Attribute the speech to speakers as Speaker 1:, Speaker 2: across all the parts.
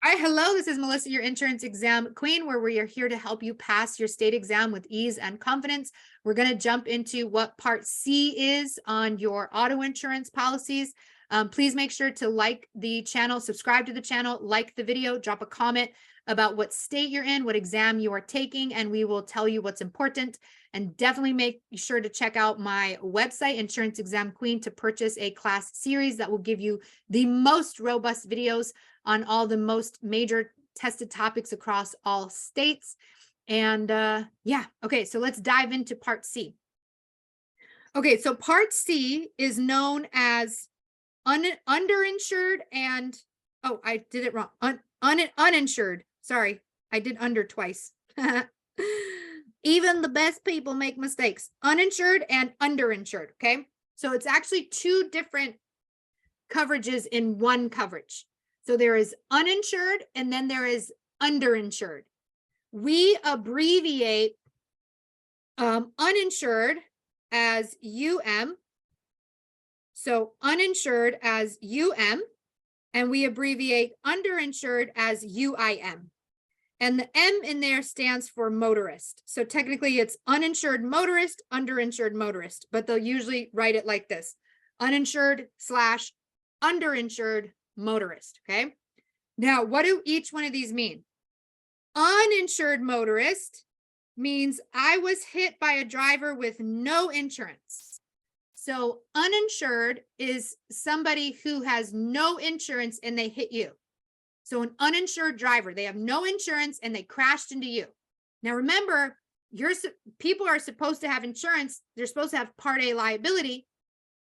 Speaker 1: All right, hello, this is Melissa, your insurance exam queen, where we are here to help you pass your state exam with ease and confidence. We're going to jump into what Part C is on your auto insurance policies. Please make sure to like the channel, subscribe to the channel, like the video, drop a comment about what state you're in, what exam you are taking, and we will tell you what's important. And definitely make sure to check out my website, Insurance Exam Queen, to purchase a class series that will give you the most robust videos on all the most major tested topics across all states. And yeah, okay, so let's dive into Part C. Okay, so Part C is known as underinsured and, oh, I did it wrong, uninsured. Sorry, I did under twice. Even the best people make mistakes. Uninsured and underinsured, okay? So it's actually two different coverages in one coverage. So there is uninsured and then there is underinsured. We abbreviate uninsured as UM. So uninsured as UM, and we abbreviate underinsured as UIM. And the M in there stands for motorist. So technically it's uninsured motorist, underinsured motorist, but they'll usually write it like this: uninsured / underinsured motorist. Okay. Now, what do each one of these mean? Uninsured motorist means I was hit by a driver with no insurance. So uninsured is somebody who has no insurance and they hit you. So an uninsured driver, they have no insurance and they crashed into you. Now, remember, people are supposed to have insurance. They're supposed to have Part A liability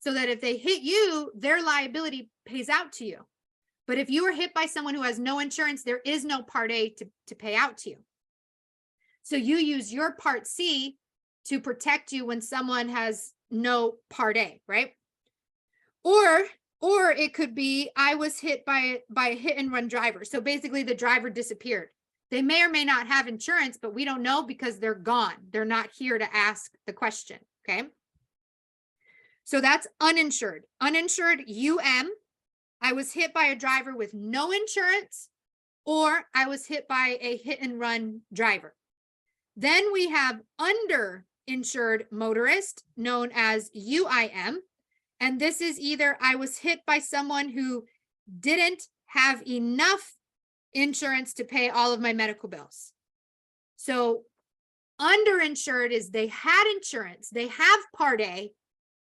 Speaker 1: so that if they hit you, their liability pays out to you. But if you are hit by someone who has no insurance, there is no Part A to pay out to you. So you use your Part C to protect you when someone has no Part A, right? Or it could be, I was hit by a hit and run driver. So basically the driver disappeared. They may or may not have insurance, but we don't know because they're gone. They're not here to ask the question, okay? So that's uninsured. Uninsured UM, I was hit by a driver with no insurance, or I was hit by a hit and run driver. Then we have underinsured motorist, known as UIM. And this is either I was hit by someone who didn't have enough insurance to pay all of my medical bills. So underinsured is they had insurance, they have Part A,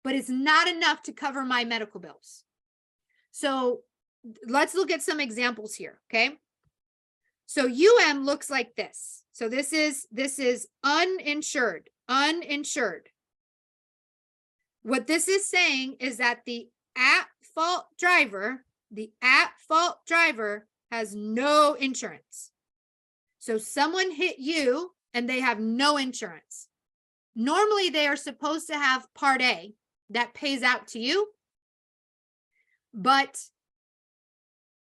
Speaker 1: but it's not enough to cover my medical bills. So let's look at some examples here, okay? So UM looks like this. So this is uninsured. What this is saying is that the at-fault driver has no insurance. So someone hit you and they have no insurance. Normally, they are supposed to have Part A that pays out to you. But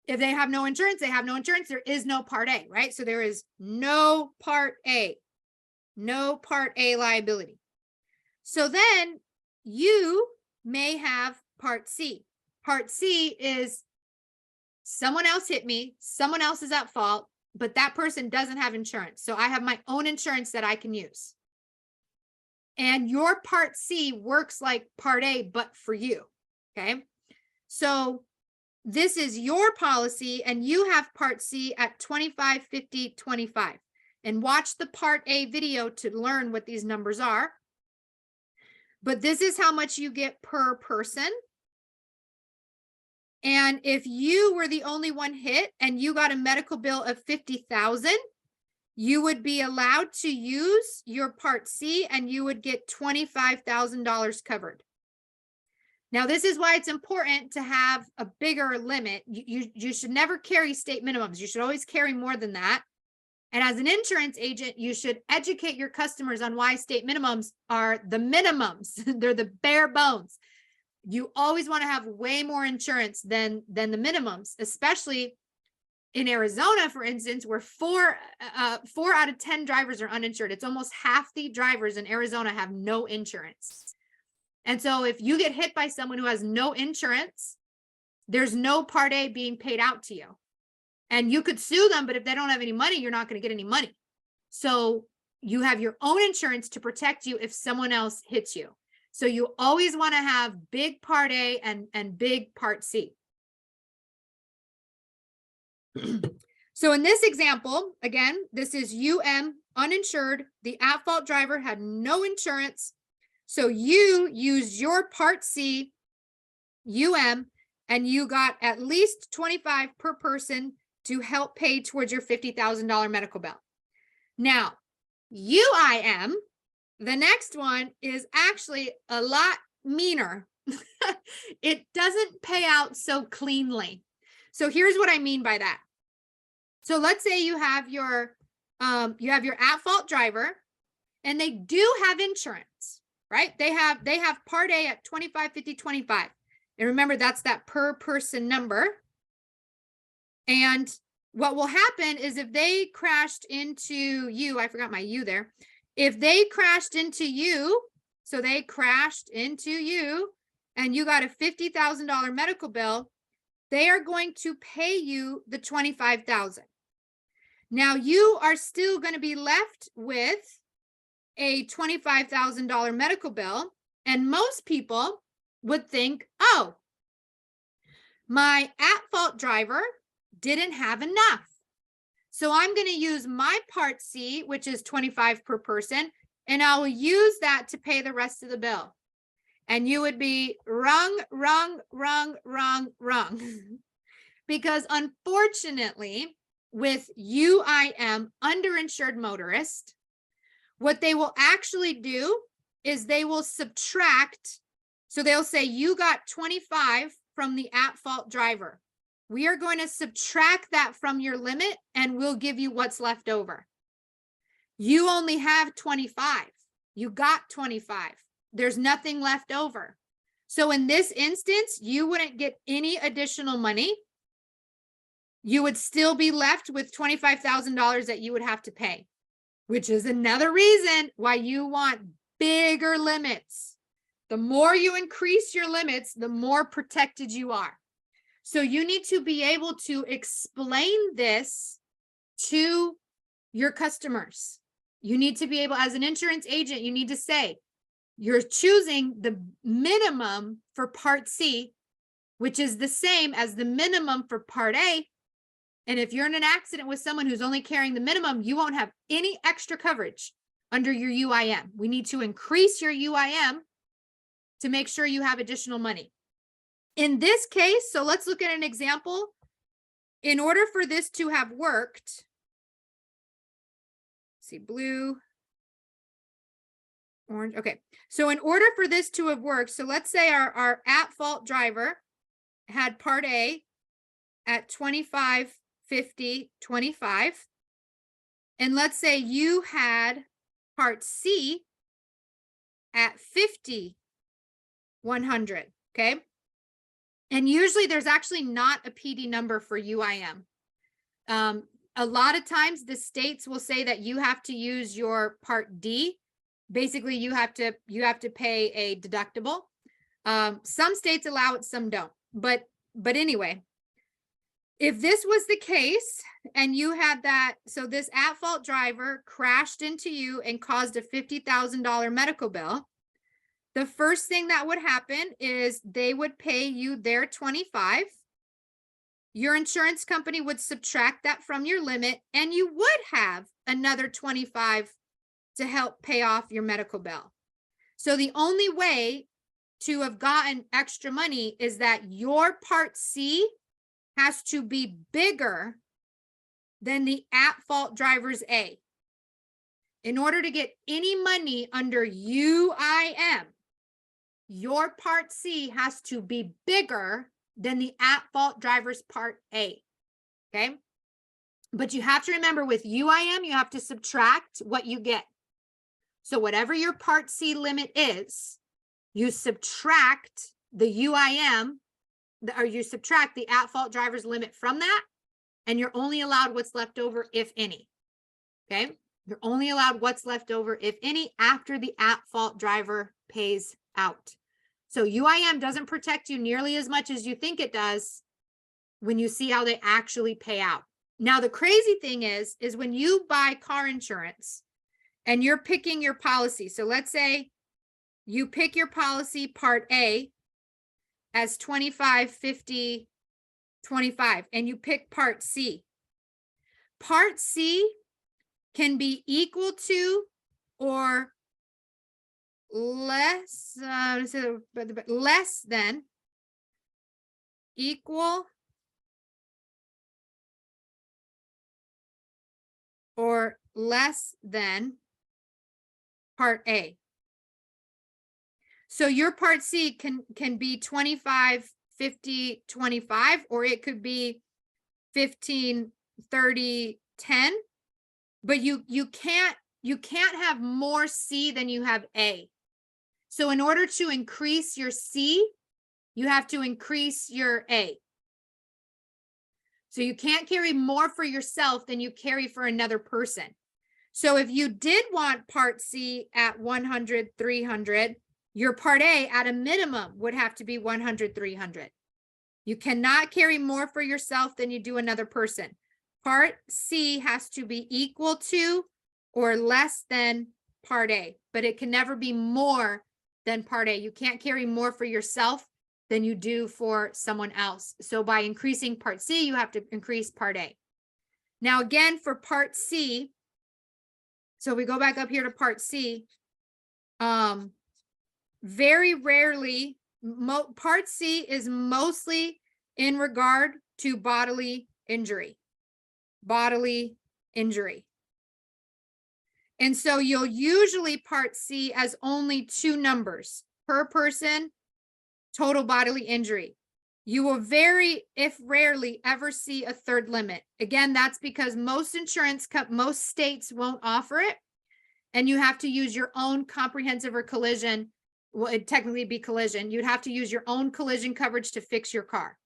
Speaker 1: if they have no insurance, they have no insurance. There is no Part A, right? So there is no Part A liability. So then you may have Part C. Part C is someone else hit me, someone else is at fault, but that person doesn't have insurance. So I have my own insurance that I can use. And your Part C works like Part A, but for you, okay? So this is your policy and you have Part C at 25, 50, 25. And watch the Part A video to learn what these numbers are. But this is how much you get per person. And if you were the only one hit and you got a medical bill of $50,000, you would be allowed to use your Part C and you would get $25,000 covered. Now, this is why it's important to have a bigger limit. You should never carry state minimums. You should always carry more than that. And as an insurance agent, you should educate your customers on why state minimums are the minimums. They're the bare bones. You always want to have way more insurance than the minimums, especially in Arizona, for instance, where 4 out of 10 drivers are uninsured. It's almost half the drivers in Arizona have no insurance. And so if you get hit by someone who has no insurance, there's no Part A being paid out to you. And you could sue them, but if they don't have any money, you're not going to get any money. So you have your own insurance to protect you if someone else hits you. So you always want to have big part A and big part C. So in this example, again, this is UM, uninsured. The at-fault driver had no insurance. So you used your part C, UM, and you got at least $25 per person to help pay towards your $50,000 medical bill. Now, UIM, the next one is actually a lot meaner. It doesn't pay out so cleanly. So here's what I mean by that. So let's say you have your at-fault driver, and they do have insurance, right? They have part A at 25, 50, 25. And remember, that's that per person number. And what will happen is if they crashed into you, I forgot my you there. If they crashed into you, so they crashed into you and you got a $50,000 medical bill, they are going to pay you the $25,000. Now you are still going to be left with a $25,000 medical bill. And most people would think, oh, my at-fault driver didn't have enough. So I'm going to use my part C, which is 25 per person, and I will use that to pay the rest of the bill. And you would be wrong. Because unfortunately, with UIM, underinsured motorist, what they will actually do is they will subtract. So they'll say you got 25 from the at-fault driver. We are going to subtract that from your limit and we'll give you what's left over. You only have 25. You got 25. There's nothing left over. So in this instance, you wouldn't get any additional money. You would still be left with $25,000 that you would have to pay, which is another reason why you want bigger limits. The more you increase your limits, the more protected you are. So you need to be able to explain this to your customers. You need to be able, as an insurance agent, you need to say, you're choosing the minimum for Part C, which is the same as the minimum for Part A. And if you're in an accident with someone who's only carrying the minimum, you won't have any extra coverage under your UIM. We need to increase your UIM to make sure you have additional money. In this case, so let's look at an example. In order for this to have worked, see, blue, orange. Okay. So in order for this to have worked, so let's say our at-fault driver had Part A at 25, 50, 25. And let's say you had Part C at 50, 100. Okay. And usually there's actually not a PD number for UIM. A lot of times the states will say that you have to use your Part D. Basically, you have to pay a deductible. Some states allow it, some don't. But anyway, if this was the case and you had that, so this at-fault driver crashed into you and caused a $50,000 medical bill, the first thing that would happen is they would pay you their 25. Your insurance company would subtract that from your limit, and you would have another 25 to help pay off your medical bill. So the only way to have gotten extra money is that your Part C has to be bigger than the at-fault driver's A. In order to get any money under UIM, your Part C has to be bigger than the at-fault driver's Part A. Okay. But you have to remember, with UIM, you have to subtract what you get. So whatever your Part C limit is, you subtract the UIM, or you subtract the at-fault driver's limit from that, and you're only allowed what's left over, if any. Okay. You're only allowed what's left over, if any, after the at-fault driver pays out. So UIM doesn't protect you nearly as much as you think it does when you see how they actually pay out. Now, the crazy thing is when you buy car insurance and you're picking your policy. So let's say you pick your policy part A as 25, 50, 25, and you pick part C. Part C can be equal to or less, less than, equal, or less than part A. So your part C can be 25, 50, 25, or it could be 15, 30, 10, but you can't have more C than you have A. So in order to increase your C, you have to increase your A. So you can't carry more for yourself than you carry for another person. So if you did want part C at 100, 300, your part A at a minimum would have to be 100, 300. You cannot carry more for yourself than you do another person. Part C has to be equal to or less than part A, but it can never be more than part A. You can't carry more for yourself than you do for someone else. So by increasing part C, you have to increase part A. Now, again, for part C, so we go back up here to part C, very rarely, part C is mostly in regard to bodily injury. Bodily injury. And so you'll usually part C as only 2 numbers per person, total bodily injury. You will if rarely, ever see a third limit. Again, that's because most most states won't offer it, and you have to use your own comprehensive or collision. Well, it'd technically be collision. You'd have to use your own collision coverage to fix your car.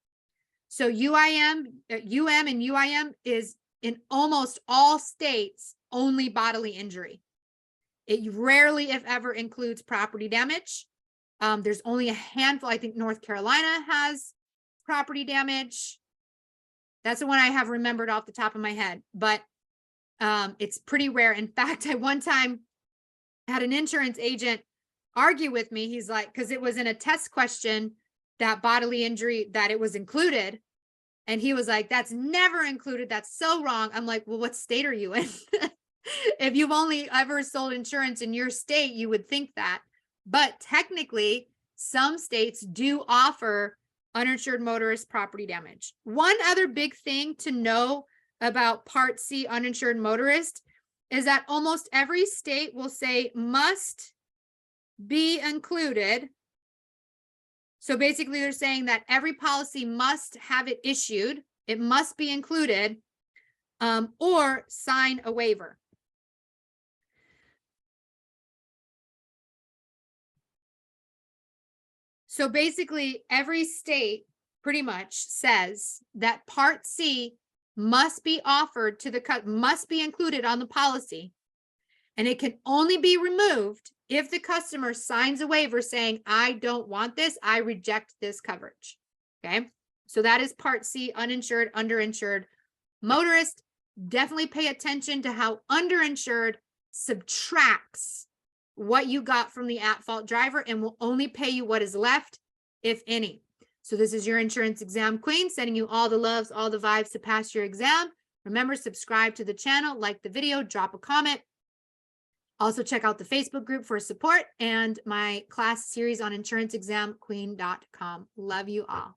Speaker 1: So UM and UIM is in almost all states only bodily injury. It rarely, if ever, includes property damage. There's only a handful. I think North Carolina has property damage. That's the one I have remembered off the top of my head, but it's pretty rare. In fact, I one time had an insurance agent argue with me. He's like, because it was in a test question that bodily injury, that it was included. And he was like, that's never included. That's so wrong. I'm like, well, what state are you in? If you've only ever sold insurance in your state, you would think that. But technically, some states do offer uninsured motorist property damage. One other big thing to know about Part C uninsured motorist is that almost every state will say must be included. So basically they're saying that every policy must have it issued, it must be included, or sign a waiver. So basically every state pretty much says that Part C must be offered to must be included on the policy, and it can only be removed if the customer signs a waiver saying, I don't want this, I reject this coverage. Okay, so that is Part C, uninsured, underinsured motorist. Definitely pay attention to how underinsured subtracts what you got from the at-fault driver and will only pay you what is left, if any. So this is your insurance exam queen, sending you all the loves, all the vibes to pass your exam. Remember, subscribe to the channel, like the video, drop a comment. Also check out the Facebook group for support and my class series on insuranceexamqueen.com. Love you all.